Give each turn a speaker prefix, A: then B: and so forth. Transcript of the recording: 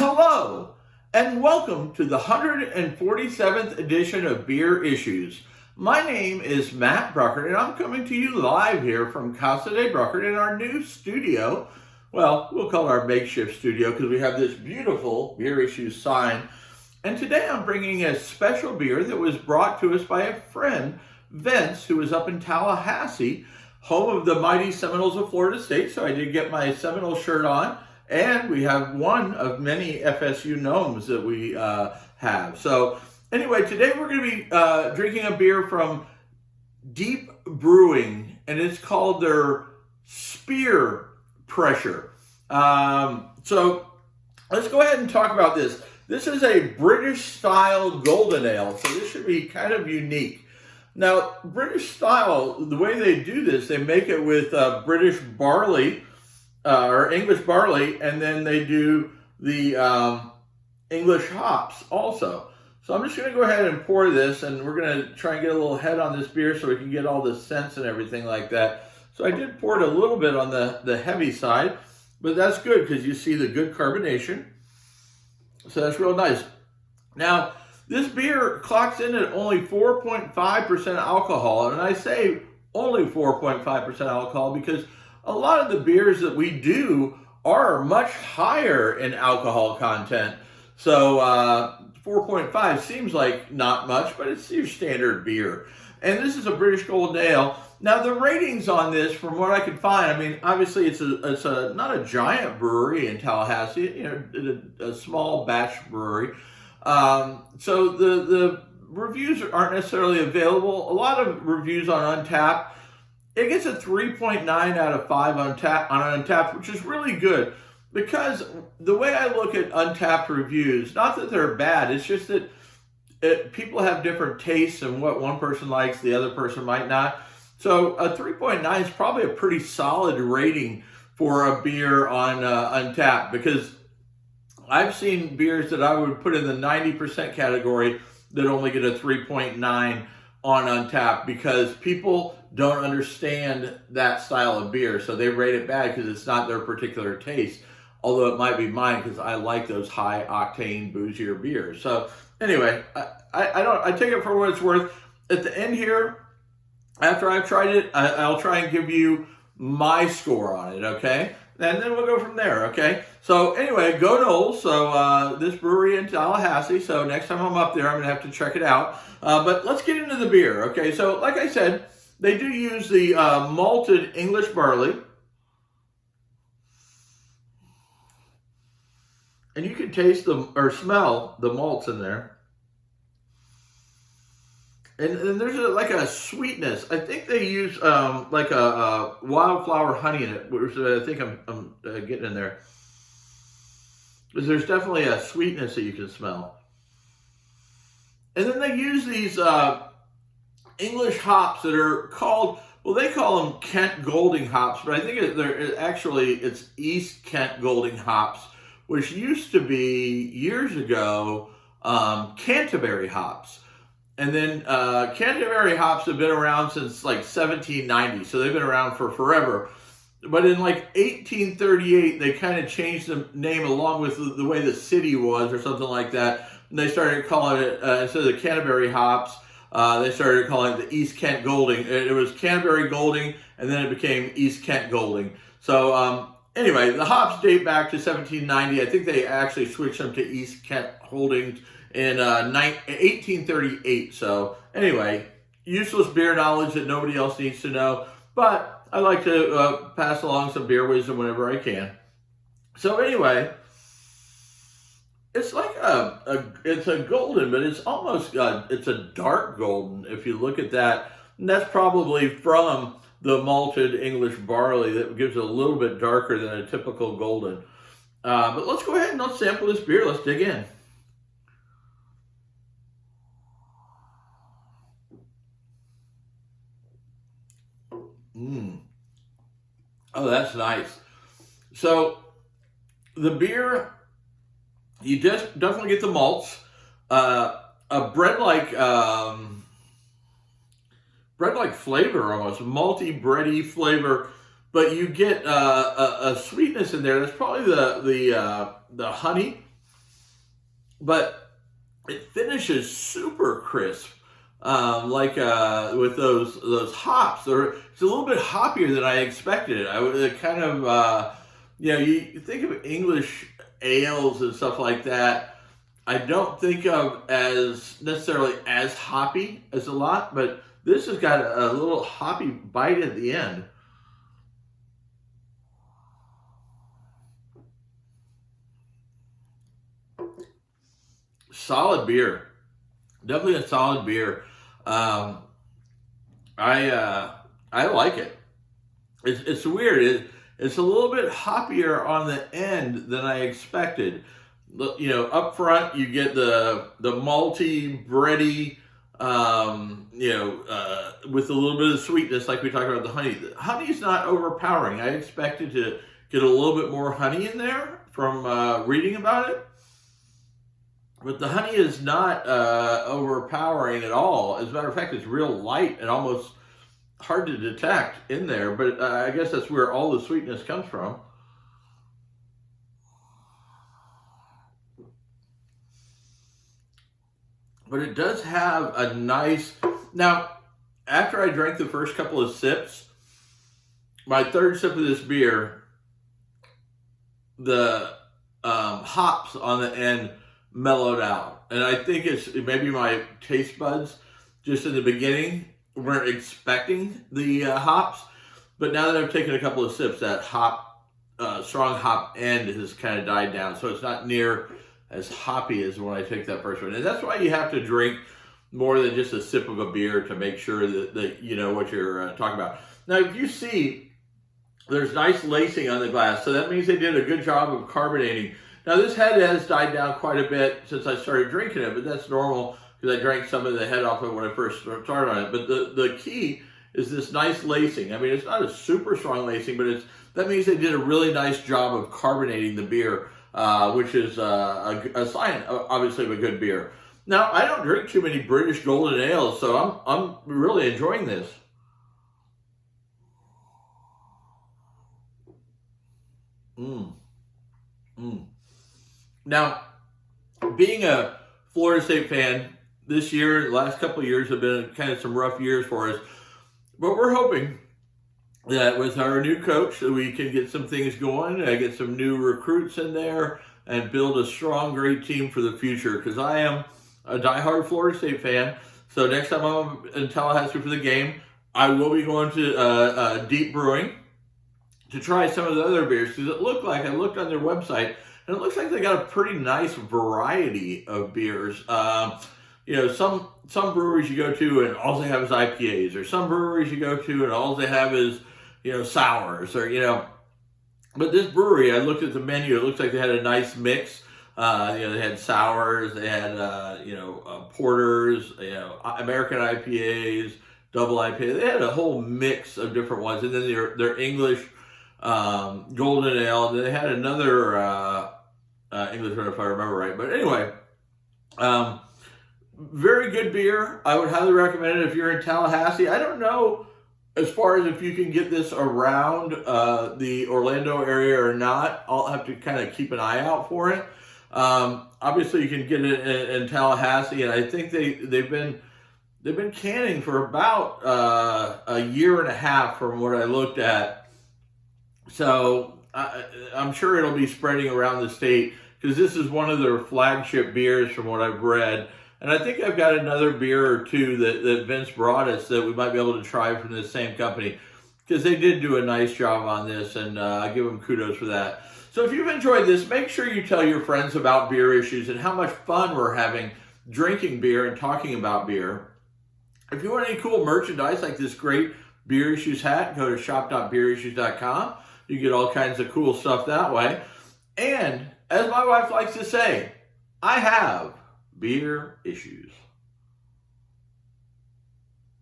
A: Hello, and welcome to the 147th edition of Beer Issues. My name is Matt Bruckert, and I'm coming to you live here from Casa de Bruckert in our new studio. Well, we'll call it our makeshift studio because we have this beautiful Beer Issues sign. And today I'm bringing a special beer that was brought to us by a friend, Vince, who was up in Tallahassee, home of the mighty Seminoles of Florida State. So I did get my Seminole shirt on. And we have one of many FSU gnomes that we have. So anyway, today we're going to be drinking a beer from Deep Brewing, and it's called their Spear Pressure. So let's go ahead and talk about this. This is a British style golden ale, so this should be kind of unique. Now, British style, the way they do this, they make it with British barley, or English barley, and then they do the English hops also. So I'm just going to go ahead and pour this, and we're going to try and get a little head on this beer so we can get all the scents and everything like that. So I did pour it a little bit on the heavy side, but that's good because you see the good carbonation. So that's real nice. Now, this beer clocks in at only 4.5% alcohol, and I say only 4.5% alcohol because a lot of the beers that we do are much higher in alcohol content. So 4.5 seems like not much, but it's your standard beer. And this is a British Golden Ale. Now the ratings on this, from what I could find, I mean, obviously it's not a giant brewery in Tallahassee, you know, a small batch brewery. So the reviews aren't necessarily available. A lot of reviews on Untappd. It gets a 3.9 out of 5 on Untappd, which is really good because the way I look at Untappd reviews, not that they're bad, it's just that people have different tastes and what one person likes, the other person might not. So a 3.9 is probably a pretty solid rating for a beer on Untappd because I've seen beers that I would put in the 90% category that only get a 3.9 on Untappd because people don't understand that style of beer, so they rate it bad because it's not their particular taste, although it might be mine because I like those high octane boozier beers. So anyway, I take it for what it's worth. At the end here, after I've tried it, I'll try and give you my score on it, okay? And then we'll go from there, okay? So anyway, go Knowles. So this brewery in Tallahassee. So next time I'm up there, I'm going to have to check it out. But let's get into the beer, okay? So like I said, they do use the malted English barley. And you can taste or smell the malts in there. And there's like a sweetness. I think they use like a wildflower honey in it, which I think I'm getting in there. Because there's definitely a sweetness that you can smell. And then they use these English hops that are called, well, they call them Kent Golding hops, but I think it's East Kent Golding hops, which used to be years ago Canterbury hops. And then Canterbury hops have been around since like 1790, so they've been around for forever. But in like 1838, they kind of changed the name along with the way the city was or something like that. And they started calling it, instead of the Canterbury hops, they started calling it the East Kent Golding. It was Canterbury Golding, and then it became East Kent Golding. So anyway, the hops date back to 1790. I think they actually switched them to East Kent Holdings in 1838. So anyway, useless beer knowledge that nobody else needs to know. But I like to pass along some beer wisdom whenever I can. So anyway, it's like it's a golden, but it's almost it's a dark golden if you look at that. And that's probably from the malted English barley that gives it a little bit darker than a typical golden. But let's go ahead and let's sample this beer. Let's dig in. Oh, that's nice. So the beer, you just definitely get the malts, a bread-like flavor almost, malty, bready flavor, but you get a sweetness in there. That's probably the honey but it finishes super crisp. With those hops, it's a little bit hoppier than I expected. I would kind of, you think of English ales and stuff like that. I don't think of as necessarily as hoppy as a lot, but this has got a little hoppy bite at the end. Solid beer, definitely a solid beer. Um, I like it. It's weird. It's a little bit hoppier on the end than I expected. Up front you get the malty, bready, with a little bit of sweetness, like we talked about the honey. The honey's not overpowering. I expected to get a little bit more honey in there from reading about it. But the honey is not overpowering at all. As a matter of fact, it's real light and almost hard to detect in there. But I guess that's where all the sweetness comes from. But it does have a nice... Now, after I drank the first couple of sips, my third sip of this beer, the hops on the end mellowed out. And I think it's maybe my taste buds just in the beginning weren't expecting the hops. But now that I've taken a couple of sips, that strong hop end has kind of died down. So it's not near as hoppy as when I take that first one. And that's why you have to drink more than just a sip of a beer to make sure that you know what you're talking about. Now, if you see, there's nice lacing on the glass. So that means they did a good job of carbonating. Now, this head has died down quite a bit since I started drinking it, but that's normal because I drank some of the head off it when I first started on it. But the key is this nice lacing. I mean, it's not a super strong lacing, but that means they did a really nice job of carbonating the beer, which is a sign, obviously, of a good beer. Now, I don't drink too many British golden ales, so I'm really enjoying this. Mm. Mm. Now, being a Florida State fan, this year, the last couple of years have been kind of some rough years for us. But we're hoping that with our new coach, that we can get some things going, get some new recruits in there, and build a strong, great team for the future. Because I am a diehard Florida State fan. So next time I'm in Tallahassee for the game, I will be going to Deep Brewing to try some of the other beers. Because I looked on their website, and it looks like they got a pretty nice variety of beers. Some breweries you go to and all they have is IPAs, or some breweries you go to and all they have is, sours, or, but this brewery, I looked at the menu, it looks like they had a nice mix. They had sours, they had, porters, American IPAs, double IPA. They had a whole mix of different ones. And then their English, golden ale. And they had another, English one, if I remember right. But anyway, very good beer. I would highly recommend it if you're in Tallahassee. I don't know as far as if you can get this around the Orlando area or not. I'll have to kind of keep an eye out for it. Obviously, you can get it in Tallahassee, and I think they've been canning for about a year and a half from what I looked at. So I'm sure it'll be spreading around the state because this is one of their flagship beers from what I've read. And I think I've got another beer or two that Vince brought us that we might be able to try from this same company because they did do a nice job on this, and I give them kudos for that. So if you've enjoyed this, make sure you tell your friends about Beer Issues and how much fun we're having drinking beer and talking about beer. If you want any cool merchandise like this great Beer Issues hat, go to shop.beerissues.com. You get all kinds of cool stuff that way. And as my wife likes to say, I have beer issues.